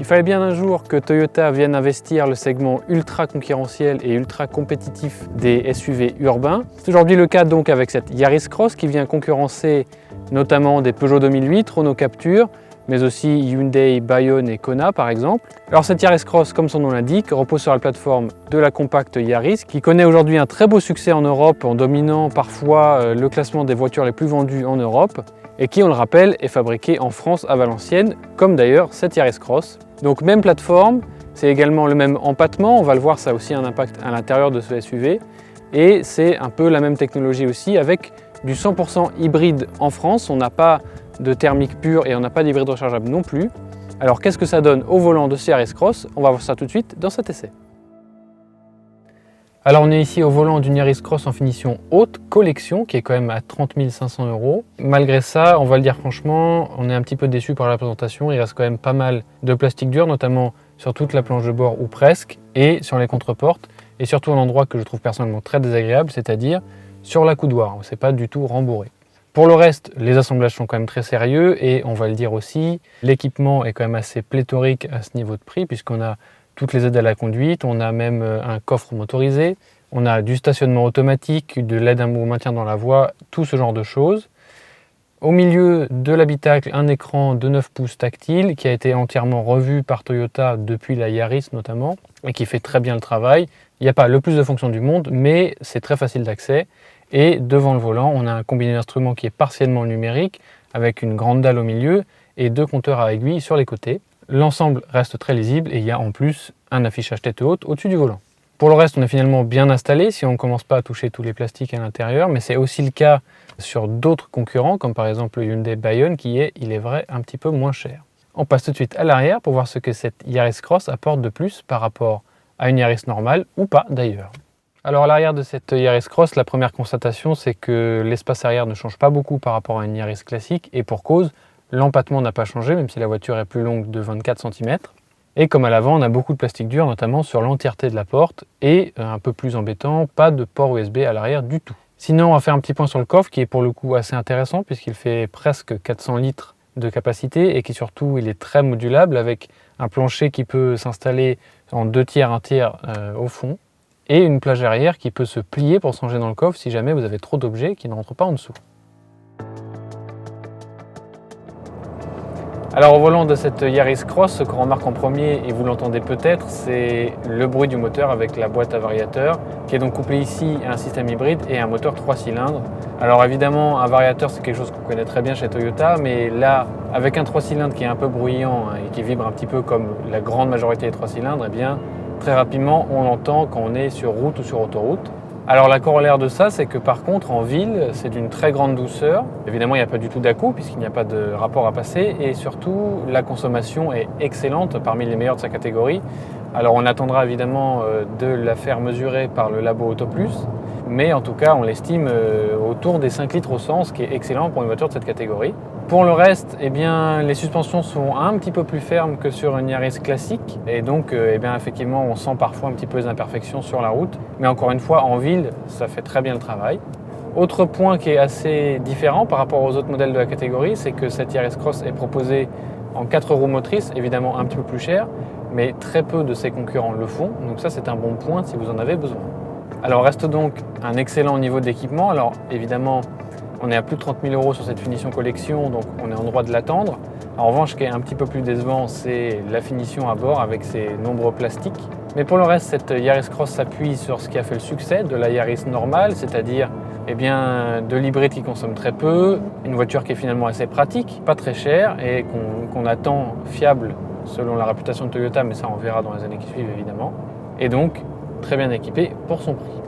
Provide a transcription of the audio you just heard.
Il fallait bien un jour que Toyota vienne investir le segment ultra concurrentiel et ultra compétitif des SUV urbains. C'est aujourd'hui le cas donc avec cette Yaris Cross qui vient concurrencer notamment des Peugeot 2008, Renault Captur, mais aussi Hyundai Bayon et Kona par exemple. Alors cette Yaris Cross, comme son nom l'indique, repose sur la plateforme de la compacte Yaris qui connaît aujourd'hui un très beau succès en Europe en dominant parfois le classement des voitures les plus vendues en Europe et qui, on le rappelle, est fabriquée en France à Valenciennes, comme d'ailleurs cette Yaris Cross. Donc même plateforme, c'est également le même empattement, on va le voir, ça a aussi un impact à l'intérieur de ce SUV et c'est un peu la même technologie aussi avec du 100% hybride en France. On n'a pas de thermique pure et on n'a pas d'hybride rechargeable non plus. Alors qu'est-ce que ça donne au volant de ce Yaris Cross? On va voir ça tout de suite dans cet essai. Alors on est ici au volant d'une Yaris Cross en finition haute collection qui est quand même à 30 500 €. Malgré ça, on va le dire franchement, on est un petit peu déçu par la présentation. Il reste quand même pas mal de plastique dur, notamment sur toute la planche de bord ou presque, et sur les contreportes, et surtout à l'endroit que je trouve personnellement très désagréable, c'est-à-dire sur la coudoir, où c'est pas du tout rembourré. Pour le reste, les assemblages sont quand même très sérieux et on va le dire aussi, l'équipement est quand même assez pléthorique à ce niveau de prix puisqu'on a toutes les aides à la conduite, on a même un coffre motorisé, on a du stationnement automatique, de l'aide au maintien dans la voie, tout ce genre de choses. Au milieu de l'habitacle, un écran de 9 pouces tactile qui a été entièrement revu par Toyota depuis la Yaris notamment et qui fait très bien le travail. Il n'y a pas le plus de fonctions du monde, mais c'est très facile d'accès. Et devant le volant, on a un combiné d'instruments qui est partiellement numérique avec une grande dalle au milieu et 2 compteurs à aiguilles sur les côtés. L'ensemble reste très lisible et il y a en plus un affichage tête haute au-dessus du volant. Pour le reste, on est finalement bien installé si on ne commence pas à toucher tous les plastiques à l'intérieur, mais c'est aussi le cas sur d'autres concurrents, comme par exemple le Hyundai Bayon qui est, il est vrai, un petit peu moins cher. On passe tout de suite à l'arrière pour voir ce que cette Yaris Cross apporte de plus par rapport à une Yaris normale ou pas d'ailleurs. Alors à l'arrière de cette Yaris Cross, la première constatation c'est que l'espace arrière ne change pas beaucoup par rapport à une Yaris classique et pour cause, l'empattement n'a pas changé même si la voiture est plus longue de 24 cm. Et comme à l'avant, on a beaucoup de plastique dur, notamment sur l'entièreté de la porte et un peu plus embêtant, pas de port USB à l'arrière du tout. Sinon, on va faire un petit point sur le coffre qui est pour le coup assez intéressant puisqu'il fait presque 400 litres de capacité et qui surtout il est très modulable avec un plancher qui peut s'installer en 2 tiers, 1 tiers au fond et une plage arrière qui peut se plier pour se ranger dans le coffre si jamais vous avez trop d'objets qui ne rentrent pas en dessous. Alors au volant de cette Yaris Cross, ce qu'on remarque en premier, et vous l'entendez peut-être, c'est le bruit du moteur avec la boîte à variateur, qui est donc couplé ici à un système hybride et un moteur 3 cylindres. Alors évidemment, un variateur c'est quelque chose qu'on connaît très bien chez Toyota, mais là, avec un 3 cylindres qui est un peu bruyant et qui vibre un petit peu comme la grande majorité des 3 cylindres, eh bien très rapidement on l'entend quand on est sur route ou sur autoroute. Alors la corollaire de ça, c'est que par contre en ville, c'est d'une très grande douceur. Évidemment, il n'y a pas du tout d'à-coups puisqu'il n'y a pas de rapport à passer et surtout la consommation est excellente, parmi les meilleures de sa catégorie. Alors on attendra évidemment de la faire mesurer par le labo AutoPlus, mais en tout cas on l'estime autour des 5 litres au 100, ce qui est excellent pour une voiture de cette catégorie. Pour le reste, eh bien, les suspensions sont un petit peu plus fermes que sur une Yaris classique et donc eh bien, effectivement on sent parfois un petit peu les imperfections sur la route, mais encore une fois en ville ça fait très bien le travail. Autre point qui est assez différent par rapport aux autres modèles de la catégorie, c'est que cette Yaris Cross est proposée en 4 roues motrices, évidemment un petit peu plus cher, mais très peu de ses concurrents le font, donc ça c'est un bon point si vous en avez besoin. Alors reste donc un excellent niveau d'équipement, alors évidemment on est à plus de 30 000 € sur cette finition collection, donc on est en droit de l'attendre. En revanche, ce qui est un petit peu plus décevant, c'est la finition à bord avec ses nombreux plastiques. Mais pour le reste, cette Yaris Cross s'appuie sur ce qui a fait le succès de la Yaris normale, c'est-à-dire de l'hybride qui consomme très peu, une voiture qui est finalement assez pratique, pas très chère et qu'on attend fiable selon la réputation de Toyota, mais ça on verra dans les années qui suivent évidemment. Et donc très bien équipée pour son prix.